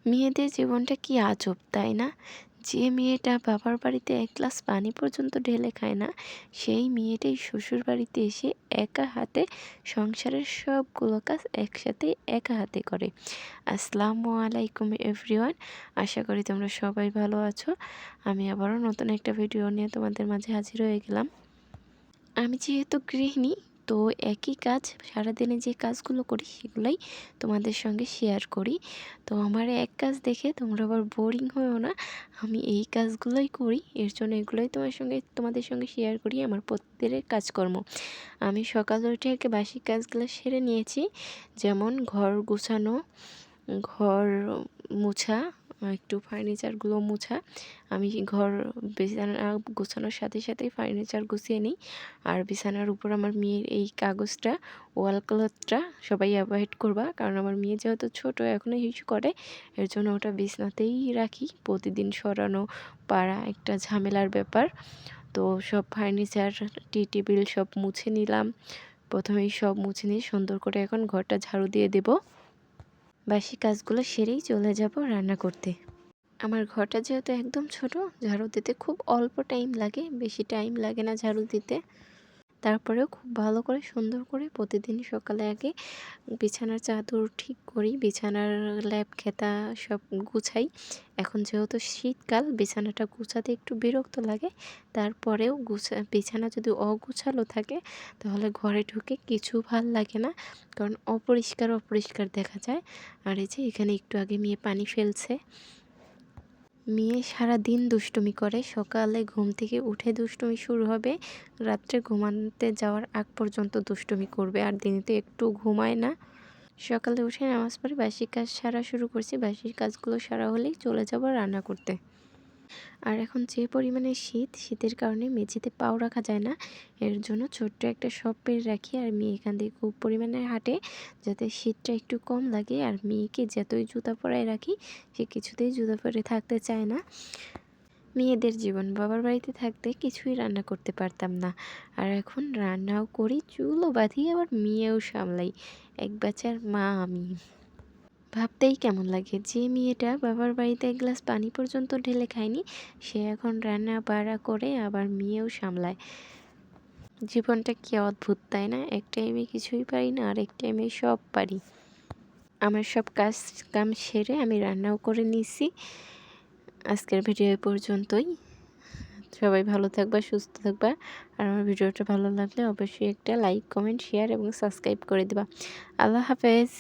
মেয়েদের জীবনটা কি আজব তাই না? যে মেয়েটা বাবার বাড়িতে এক গ্লাস পানি পর্যন্ত ঢেলে খায় না, সেই মেয়েটাই শ্বশুর বাড়িতে এসে একা হাতে সংসারের সবগুলো কাজ একসাথে একা হাতে করে। আসসালামু আলাইকুম এভরিওয়ান, আশা করি তোমরা সবাই ভালো আছো। আমি আবারও নতুন একটা ভিডিও নিয়ে তোমাদের মাঝে হাজির হয়ে গেলাম। আমি যেহেতু গৃহিণী, তো একই কাজ সারাদিনে যে কাজগুলো করি সেগুলোই তোমাদের সঙ্গে শেয়ার করি। তো আমার এক কাজ দেখে তোমরা আবার বোরিং হয়েও না, আমি এই কাজগুলোই করি, এর জন্য এগুলোই তোমাদের সঙ্গে শেয়ার করি আমার প্রত্যেকের কাজকর্ম। আমি সকালে উঠে আগে বাসি কাজগুলো সেরে নিয়েছি, যেমন ঘর গোছানো, ঘর মোছা, একটু ফার্নিচারগুলো মোছা। আমি ঘর বিছানা গোছানোর সাথে সাথেই ফার্নিচার গুছিয়ে নিই। আর বিছানার উপর আমার মেয়ের এই কাগজটা, ওয়াল ক্লথটা সবাই অ্যাভয়েড করবা, কারণ আমার মেয়ে যেহেতু ছোটো এখনও হিসু করে, এর জন্য ওটা বিছানাতেই রাখি। প্রতিদিন সরানো পাড়া একটা ঝামেলার ব্যাপার। তো সব ফার্নিচার, টি টেবিল সব মুছে নিলাম। প্রথমেই সব মুছে নিয়ে সুন্দর করে এখন ঘরটা ঝাড়ু দিয়ে দেবো। বাসি কাজগুলো সেরেই চলে যাব রান্না করতে। আমার ঘরটা যেহেতু একদম ছোট, ঝাড়ু দিতে খুব অল্প টাইম লাগে, বেশি টাইম লাগে না ঝাড়ু দিতে। তারপরেও খুব ভালো করে সুন্দর করে প্রতিদিন সকালে আগে বিছানার চাদর ঠিক করি, বিছানার ল্যাপ খেতা সব গুছাই। এখন যেহেতু শীতকাল, বিছানাটা গুছাতে একটু বিরক্ত লাগে, তারপরেও বিছানা যদি অগুছালো থাকে তাহলে ঘরে ঢুকে কিছু ভাল লাগে না, কারণ অপরিষ্কার অপরিষ্কার দেখা যায়। আর এই যে এখানে একটু আগে মেয়ে পানি ফেলছে। মেয়ে সারা দিন দুষ্টুমি করে, সকালে ঘুম থেকে উঠে দুষ্টুমি শুরু হবে, রাত্রে ঘুমাতে যাওয়ার আগ পর্যন্ত দুষ্টুমি করবে, আর দিনে তো একটু ঘুমায় না। সকালে উঠে নামাজ পড়ে বাসি কাজ সারা শুরু করছি, বাসির কাজগুলো সারা হলেই চলে যাব রান্না করতে। আর এখন যে পরিমাণে শীতের কারণে মেঝেতে পাও রাখা যায় না, এর জন্য ছোট্ট একটা শপের রাখি। আর মেয়ে এখান থেকে খুব পরিমাণে হাঁটে, যাতে শীতটা একটু কম লাগে। আর মেয়েকে যতই জুতা পরায় রাখি, সে কিছুতেই জুতা পরে থাকতে চায় না। মেয়েদের জীবন, বাবার বাড়িতে থাকতে কিছুই রান্না করতে পারতাম না, আর এখন রান্নাও করি, চুলও বাঁধি, আবার মেয়েও সামলাই। এক বাচ্চার মা আমি। ভাবতেই কেমন লাগে, যে মেয়েটা বাবার বাড়িতে এক গ্লাস পানি পর্যন্ত ঢেলে খায়নি, সে এখন রান্না বাড়া করে আবার মেয়েও সামলায়। জীবনটা কি অদ্ভুত তাই না? এক টাইমে কিছুই পারি না, আর এক টাইমে সব পারি। আমার সব কাজ কাম সেরে আমি রান্নাও করে নিছি। আজকের ভিডিও এ পর্যন্তই। সবাই ভালো থাকবা, সুস্থ থাকবা। আর আমার ভিডিওটা ভালো লাগলে অবশ্যই একটা লাইক, কমেন্ট, শেয়ার এবং সাবস্ক্রাইব করে দিবা। আল্লাহ হাফেজ।